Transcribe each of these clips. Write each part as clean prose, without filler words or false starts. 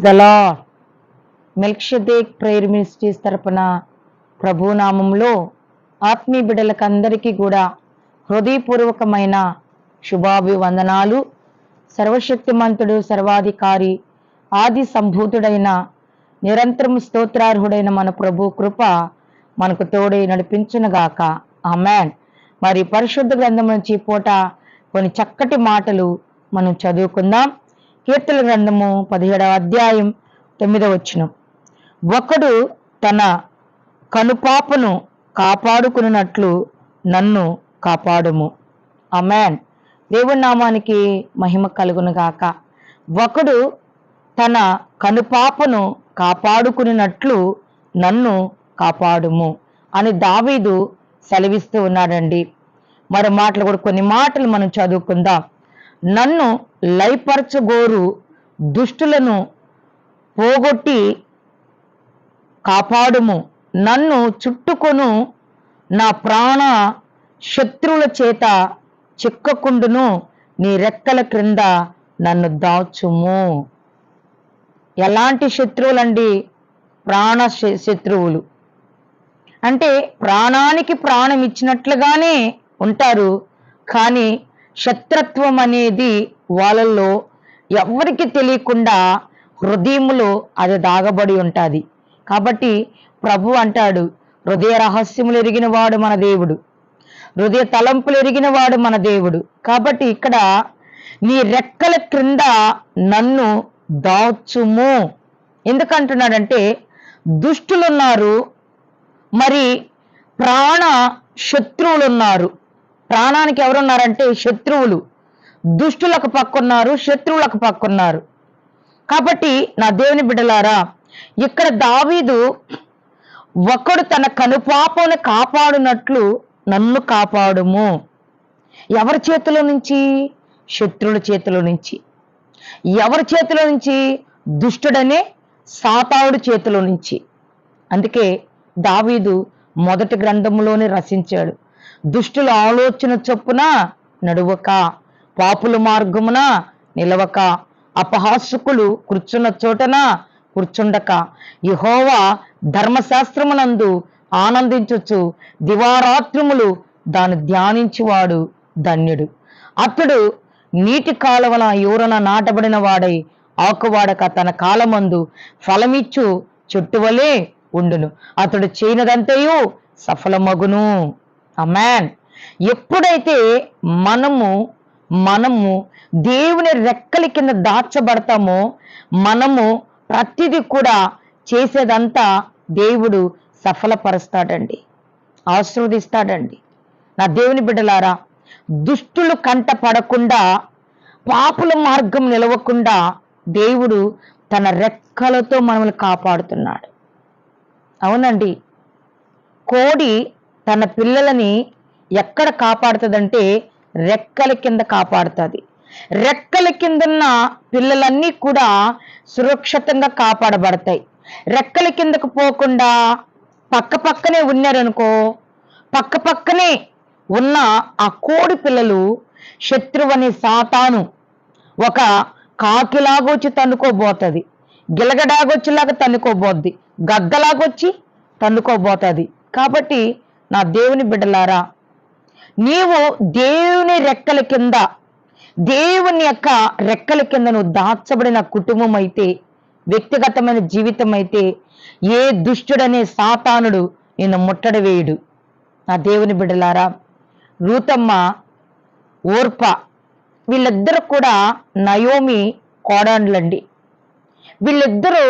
The Lord. Melchizedek prayer ministries తరపున ప్రభు నామంలో ఆత్మీయ బిడ్డలకు అందరికీ కూడా హృదయపూర్వకమైన శుభాభివందనాలు. సర్వశక్తిమంతుడు, సర్వాధికారి, ఆది సంభూతుడైన, నిరంతరం స్తోత్రార్హుడైన మన ప్రభు కృప మనకు తోడై నడిపించునుగాక. ఆమేన్. మరి పరిశుద్ధ గ్రంథం నుంచి పూట కొన్ని చక్కటి మాటలు మనం చదువుకుందాం. కీర్తన గ్రంథము 17వ అధ్యాయం 9వ వచనం. ఒకడు తన కనుపాపను కాపాడుకున్నట్లు నన్ను కాపాడుము. ఆమేన్. దేవుని నామానికి మహిమ కలుగును గాక. ఒకడు తన కనుపాపను కాపాడుకున్నట్లు నన్ను కాపాడుము అని దావీదు సెలవిస్తూ ఉన్నాడండి. మరి మాటలు కూడా కొన్ని మాటలు మనం చదువుకుందాం. నన్ను లయపరచగోరు దుష్టులను పోగొట్టి కాపాడుము. నన్ను చుట్టుకొను నా ప్రాణ శత్రువుల చేత చిక్కకుండును. నీ రెక్కల క్రింద నన్ను దాచుము. ఎలాంటి శత్రువులండి? ప్రాణ శత్రువులు అంటే ప్రాణానికి ప్రాణం ఇచ్చినట్లుగానే ఉంటారు, కానీ శత్రుత్వం అనేది వాళ్ళల్లో ఎవరికి తెలియకుండా హృదయములో అది దాగబడి ఉంటుంది. కాబట్టి ప్రభు అంటాడు, హృదయ రహస్యములు ఎరిగిన వాడు మన దేవుడు, హృదయ తలంపులు ఎరిగిన వాడు మన దేవుడు. కాబట్టి ఇక్కడ నీ రెక్కల క్రింద నన్ను దాచుము. ఎందుకంటున్నాడంటే దుష్టులున్నారు, మరి ప్రాణ శత్రువులు ఉన్నారు. ప్రాణానికి ఎవరున్నారంటే శత్రువులు. దుష్టులకు పక్కున్నారు, శత్రువులకు పక్కున్నారు. కాబట్టి నా దేవుని బిడ్డలారా, ఇక్కడ దావీదు ఒకడు తన కనుపాపను కాపాడునట్లు నన్ను కాపాడుము. ఎవరి చేతిలో నుంచి? శత్రువుల చేతిలో నుంచి. ఎవరి చేతిలో నుంచి? దుష్టుడనే సాతానుడి చేతిలో నుంచి. అందుకే దావీదు మొదటి గ్రంథంలోనే రచించాడు, దుష్టుల ఆలోచన చొప్పున నడువక, పాపుల మార్గమున నిలవక, అపహాసకులు కూర్చున్న చోటన కూర్చుండక, యెహోవా ధర్మశాస్త్రమునందు ఆనందించుచు దివారాత్రములు దాన్ని ధ్యానించువాడు ధన్యుడు. అతడు నీటి కాలవల యూరన నాటబడిన వాడై ఆకువాడక తన కాలమందు ఫలమిచ్చు చెట్టువలే ఉండును. అతడు చేయనదంతయు సఫలమగును. ఆమేన్. ఎప్పుడైతే మనము దేవుని రెక్కల కింద దాచబడతామో, మనము ప్రతిదీ కూడా చేసేదంతా దేవుడు సఫలపరుస్తాడండి, ఆశీర్వదిస్తాడండి. నా దేవుని బిడ్డలారా, దుష్టులు కంట పడకుండా, పాపుల మార్గం నిలవకుండా దేవుడు తన రెక్కలతో మనల్ని కాపాడుతున్నాడు. అవునండి. కోడి తన పిల్లలని ఎక్కడ కాపాడుతుందంటే రెక్కల కింద కాపాడుతుంది. రెక్కల కిందన్న పిల్లలన్నీ కూడా సురక్షితంగా కాపాడబడతాయి. రెక్కల కిందకు పోకుండా పక్కనే ఉన్నారనుకో, పక్కనే ఉన్న ఆ కోడి పిల్లలు శత్రువని సాతాను ఒక కాకిలాగొచ్చి తన్నుకోబోతుంది, గిలగడాగొచ్చిలాగా తన్నుకోబోద్ది, గగ్గలాగొచ్చి తన్నుకోబోతుంది. కాబట్టి నా దేవుని బిడ్డలారా, నీవు దేవుని రెక్కల కింద, దేవుని యొక్క రెక్కల కింద నువ్వు దాచబడిన కుటుంబం అయితే, వ్యక్తిగతమైన జీవితం అయితే, ఏ దుష్టుడనే సాతానుడు నిన్ను ముట్టడి వేయుడు. నా దేవుని బిడ్డలారా, రూతమ్మ, ఓర్ప వీళ్ళిద్దరు కూడా నయోమి కోడన్లండి. వీళ్ళిద్దరూ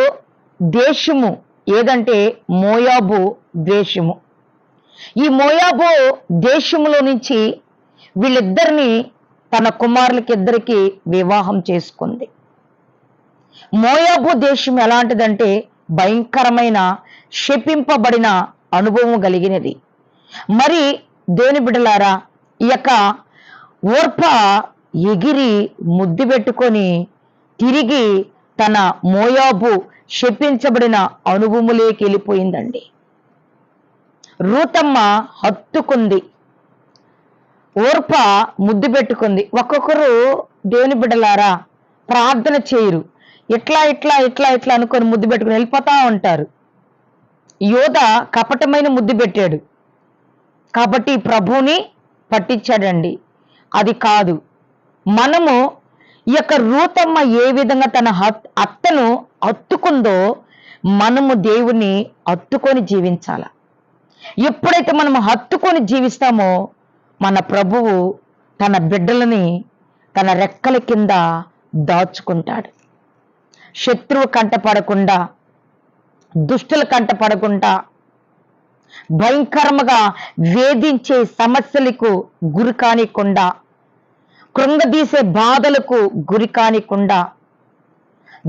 దేశము ఏదంటే మోయాబు దేశము. ఈ మోయాబు దేశములో నుంచి వీళ్ళిద్దరిని తన కుమారులకి ఇద్దరికి వివాహం చేసుకుంది. మోయాబు దేశం ఎలాంటిదంటే భయంకరమైన శపింపబడిన అనుభవం కలిగినది. మరి దేవుని బిడ్డలారా, ఈ యొక్క ఓర్ప ఎగిరి ముద్దు పెట్టుకొని తిరిగి తన మోయాబు శపించబడిన అనుభవములోకి వెళ్ళిపోయిందండి. రూతమ్మ హత్తుకుంది, ఓర్ప ముద్దు పెట్టుకుంది. ఒక్కొక్కరు దేవుని బిడ్డలారా ప్రార్థన చేయరు. ఇట్లా ఇట్లా ఇట్లా ఇట్లా అనుకొని ముద్దు పెట్టుకుని వెళ్ళిపోతా ఉంటారు. యోధ కపటమైన ముద్దు పెట్టాడు కాబట్టి ప్రభువుని పట్టించాడండి. అది కాదు. మనము ఈ యొక్క రూతమ్మ ఏ విధంగా తన అత్తను హత్తుకుందో మనము దేవుని హత్తుకొని జీవించాల. ఎప్పుడైతే మనం హత్తుకొని జీవిస్తామో మన ప్రభువు తన బిడ్డలని తన రెక్కల కింద దాచుకుంటాడు. శత్రువు కంటపడకుండా, దుష్టుల కంటపడకుండా, భయంకరముగా వేధించే సమస్యలకు గురి కానికుండా, కృంగదీసే బాధలకు గురి కానికుండా,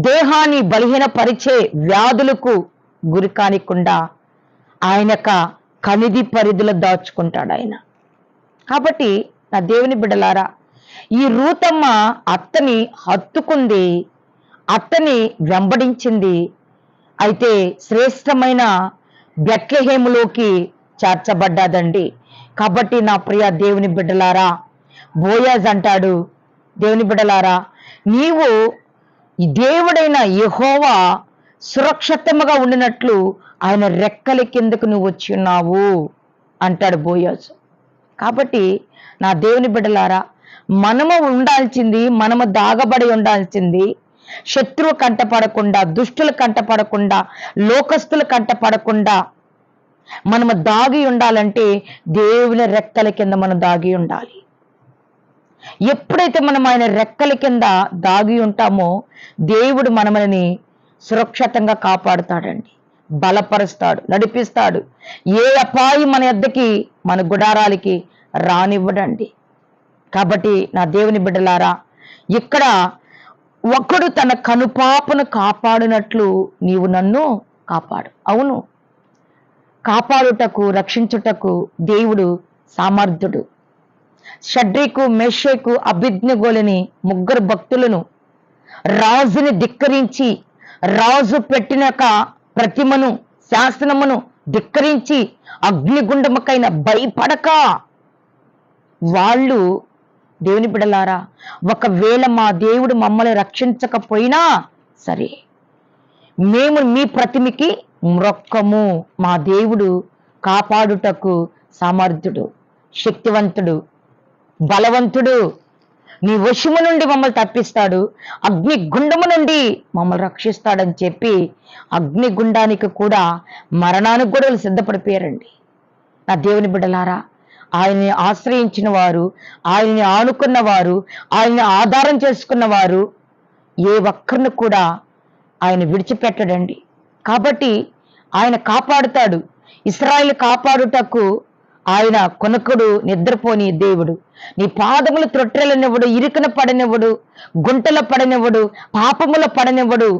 దేహాన్ని బలహీనపరిచే వ్యాధులకు గురి కానికుండా ఆయనక కనిది పరిధిలో దాచుకుంటాడు ఆయన. కాబట్టి నా దేవుని బిడ్డలారా, ఈ రూతమ్మ అత్తని హత్తుకుంది, అత్తని వెంబడించింది. అయితే శ్రేష్టమైన బెత్లెహేములోకి చేర్చబడ్డాదండి. కాబట్టి నా ప్రియ దేవుని బిడ్డలారా, బోయాజ్ అంటాడు, దేవుని బిడ్డలారా, నీవు ఈ దేవుడైన యెహోవా సురక్షితముగా ఉండినట్లు ఆయన రెక్కల కిందకు నువ్వు వచ్చి ఉన్నావు అంటాడు బోయాజు. కాబట్టి నా దేవుని బిడ్డలారా, మనము ఉండాల్సింది, మనము దాగబడి ఉండాల్సింది శత్రువు కంటపడకుండా, దుష్టుల కంటపడకుండా, లోకస్తుల కంటపడకుండా మనము దాగి ఉండాలంటే దేవుని రెక్కల కింద మనం దాగి ఉండాలి. ఎప్పుడైతే మనం ఆయన రెక్కల కింద దాగి ఉంటామో దేవుడు మనల్ని సురక్షితంగా కాపాడుతాడండి, బలపరుస్తాడు, నడిపిస్తాడు. ఏ అపాయం మన యొద్దకి, మన గుడారాలకి రానివ్వడండి. కాబట్టి నా దేవుని బిడ్డలారా, ఇక్కడ ఒకడు తన కనుపాపను కాపాడినట్లు నీవు నన్ను కాపాడు. అవును, కాపాడుటకు, రక్షించుటకు దేవుడు సామర్థ్యుడు. షడ్రకు, మెషకు, అభిజ్ఞగోలని ముగ్గురు భక్తులను రాజుని ధిక్కరించి, రాజు పెట్టినక ప్రతిమను, శాసనమును ధిక్కరించి అగ్నిగుండముకైన భయపడక వాళ్ళు, దేవుని బిడలారా, ఒకవేళ మా దేవుడు మమ్మల్ని రక్షించకపోయినా సరే మేము మీ ప్రతిమకి మ్రొక్కము, మా దేవుడు కాపాడుటకు సమర్థుడు, శక్తివంతుడు, బలవంతుడు, నీ వశము నుండి మమ్మల్ని తప్పిస్తాడు, అగ్నిగుండము నుండి మమ్మల్ని రక్షిస్తాడని చెప్పి అగ్నిగుండానికి కూడా, మరణానికి కూడా సిద్ధపడిపోయారండి. నా దేవుని బిడ్డలారా, ఆయన్ని ఆశ్రయించిన వారు, ఆయన్ని ఆనుకున్న వారు, ఆయన్ని ఆధారం చేసుకున్న వారు ఏ ఒక్కరిని కూడా ఆయన విడిచిపెట్టడండి. కాబట్టి ఆయన కాపాడుతాడు. ఇశ్రాయేలు కాపాడుటకు ఆయన కొనకుడు, నిద్రపోని దేవుడు. నీ పాదములు త్రొట్టెలనివ్వడు, ఇరుకున పడనివ్వడు, గుంటల పడనివ్వడు, పాపముల పడనివ్వడు.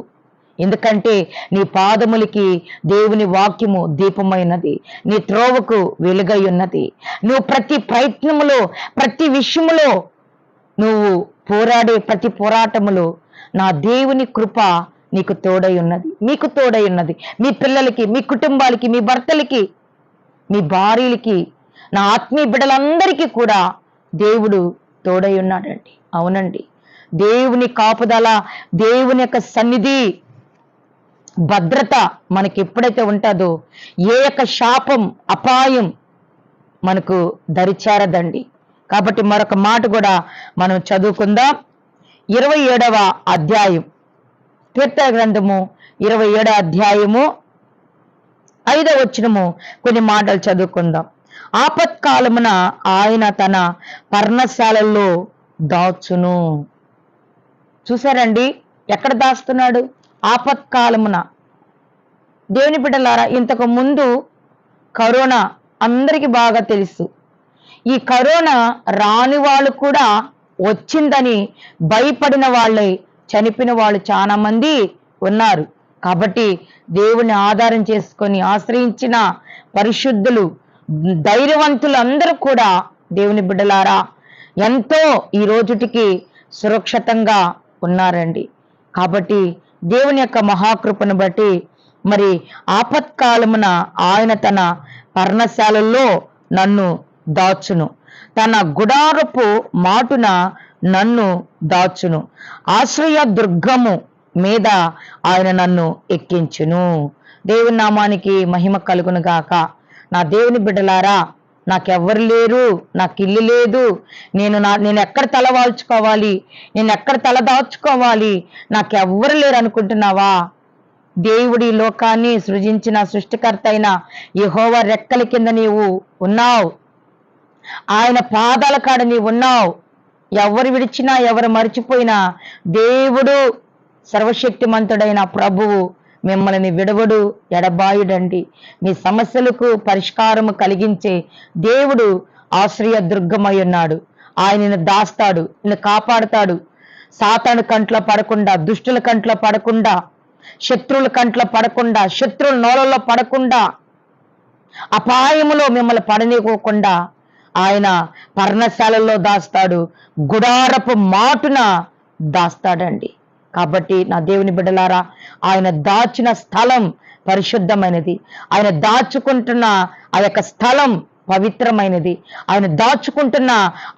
ఎందుకంటే నీ పాదములకి దేవుని వాక్యము దీపమైనది, నీ త్రోవకు వెలుగై ఉన్నది. నువ్వు ప్రతి ప్రయత్నములో, ప్రతి విషయములో, నువ్వు పోరాడే ప్రతి పోరాటములో నా దేవుని కృప నీకు తోడై ఉన్నది, మీకు తోడై ఉన్నది. మీ పిల్లలకి, మీ కుటుంబాలకి, మీ భర్తలకి, మీ భార్యలకి, నా ఆత్మీయ బిడ్డలందరికీ కూడా దేవుడు తోడై ఉన్నాడండి. అవునండి, దేవుని కాపుదల, దేవుని యొక్క సన్నిధి, భద్రత మనకి ఎప్పుడైతే ఉంటుందో ఏ యొక్క శాపం, అపాయం మనకు దరిచేరదండి. కాబట్టి మరొక మాట కూడా మనం చదువుకుందాం. 27వ అధ్యాయం, కీర్తన గ్రంథము 27వ అధ్యాయము 5వ వచనము కొన్ని మాటలు చదువుకుందాం. ఆపత్కాలమున ఆయన తన పర్ణశాలల్లో దాచును. చూసారండి, ఎక్కడ దాస్తున్నాడు? ఆపత్కాలమున. దేవుని బిడ్డలారా, ఇంతకు ముందు కరోనా అందరికీ బాగా తెలుసు. ఈ కరోనా రాని వాళ్ళు కూడా వచ్చిందని భయపడిన వాళ్ళే చనిపోయిన వాళ్ళు చాలా మంది ఉన్నారు. కాబట్టి దేవుని ఆధారం చేసుకొని ఆశ్రయించిన పరిశుద్ధులు, ధైర్యవంతులు అందరూ కూడా దేవుని బిడ్డలారా ఎంతో ఈ రోజుటికి సురక్షితంగా ఉన్నారండి. కాబట్టి దేవుని యొక్క మహాకృపను బట్టి మరి ఆపత్కాలమున ఆయన తన పర్ణశాలల్లో నన్ను దాచును, తన గుడారపు మాటున నన్ను దాచును. ఆశ్రయ దుర్గము మీద ఆయన నన్ను ఎక్కించును. దేవుని నామానికి మహిమ కలుగును గాక. నా దేవుని బిడ్డలారా, నాకెవ్వరు లేరు, నాకు ఇల్లు లేదు, నేను ఎక్కడ తల వాల్చుకోవాలి, నేను ఎక్కడ తల దాచుకోవాలి, నాకెవ్వరు లేరు అనుకుంటున్నావా? దేవుడి లోకాన్ని సృజించిన సృష్టికర్త అయిన యెహోవా రెక్కల కింద నీవు ఉన్నావు. ఆయన పాదాల కాడ నీవు ఉన్నావు. ఎవరు విడిచినా ఎవరు మరిచిపోయినా దేవుడు సర్వశక్తిమంతుడైన ప్రభువు మిమ్మల్ని విడవడు, ఎడబాయుడండి. మీ సమస్యలకు పరిష్కారము కలిగించే దేవుడు ఆశ్రయ దుర్గమై ఉన్నాడు. ఆయనను దాస్తాడు, నిన్ను కాపాడుతాడు. సాతాను కంట్లో పడకుండా, దుష్టుల కంట్లో పడకుండా, శత్రువుల కంట్లో పడకుండా, శత్రువుల నోళ్ళలో పడకుండా, అపాయములో మిమ్మల్ని పడనీకోకుండా ఆయన పర్ణశాలలో దాస్తాడు, గుడారపు మాటున దాస్తాడండి. కాబట్టి నా దేవుని బిడ్డలారా, ఆయన దాచిన స్థలం పరిశుద్ధమైనది. ఆయన దాచుకుంటున్న ఆ యొక్క స్థలం పవిత్రమైనది. ఆయన దాచుకుంటున్న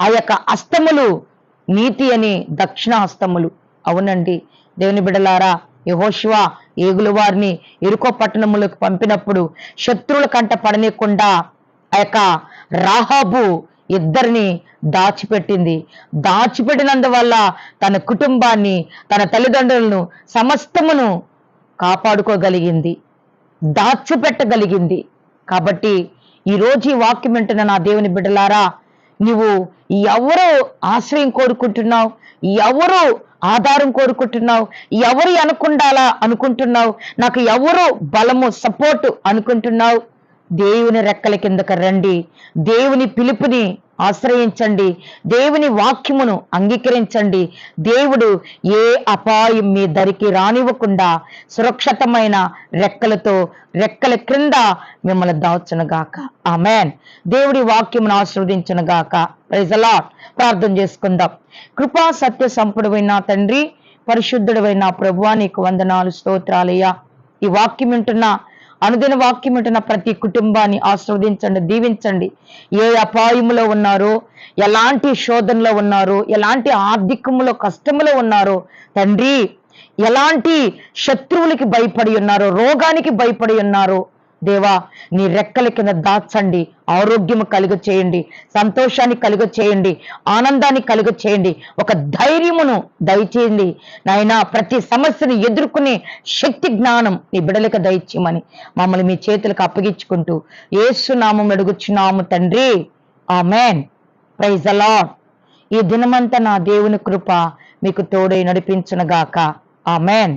ఆ యొక్క హస్తములు నీతి అని దక్షిణ హస్తములు. అవునండి దేవుని బిడ్డలారా, యెహోషువ ఏగుల వారిని యెరికో పట్టణములకు పంపినప్పుడు శత్రువుల కంట పడనీయకుండా ఆ యొక్క రాహాబు ఇద్దరిని దాచిపెట్టింది. దాచిపెట్టినందువల్ల తన కుటుంబాన్ని, తన తల్లిదండ్రులను, సమస్తమును కాపాడుకోగలిగింది, దాచిపెట్టగలిగింది. కాబట్టి ఈరోజు ఈ వాక్యం వింటున్న నా దేవుని బిడ్డలారా, నువ్వు ఎవరు ఆశ్రయం కోరుకుంటున్నావు, ఎవరు ఆధారం కోరుకుంటున్నావు, ఎవరు అనుకుండాలా అనుకుంటున్నావు, నాకు ఎవరు బలము సపోర్టు అనుకుంటున్నావు? దేవుని రెక్కల కిందకు రండి. దేవుని పిలుపుని ఆశ్రయించండి. దేవుని వాక్యమును అంగీకరించండి. దేవుడు ఏ అపాయం మీ దరికి రానివ్వకుండా సురక్షితమైన రెక్కల క్రింద మిమ్మల్ని దాచునుగాక. ఆమేన్. దేవుడి వాక్యమును ఆశీర్వదించునుగాక. Praise the Lord. ప్రార్థన చేసుకుందాం. కృపా సత్య సంపూర్ణమైన తండ్రి, పరిశుద్ధుడైన ప్రభువా, నీకు వందనాలు, స్తోత్రాలయ్యా. ఈ వాక్యం వింటున్న, అనుదిన వాక్యం వింటున్న ప్రతి కుటుంబాన్ని ఆశీర్వదించండి, దీవించండి. ఏ అపాయములో ఉన్నారో, ఎలాంటి శోధనలో ఉన్నారో, ఎలాంటి ఆర్థికములో కష్టములో ఉన్నారో తండ్రి, ఎలాంటి శత్రువులకి భయపడి ఉన్నారో, రోగానికి భయపడి ఉన్నారో దేవా, నీ రెక్కల కింద దాచండి. ఆరోగ్యము కలుగ చేయండి, సంతోషాన్ని కలుగ చేయండి, ఆనందాన్ని కలుగ చేయండి, ఒక ధైర్యమును దయచేయండి నాయనా. ప్రతి సమస్యను ఎదుర్కొనే శక్తి, జ్ఞానం నీ బిడ్డలకు దయచేయమని మమ్మల్ని మీ చేతులకు అప్పగించుకుంటూ యేసు నామములో అడుగుచున్నాము తండ్రి. ఆమేన్. Praise the Lord. ఈ దినమంతా నా దేవుని కృప మీకు తోడై నడిపించునుగాక. ఆమేన్.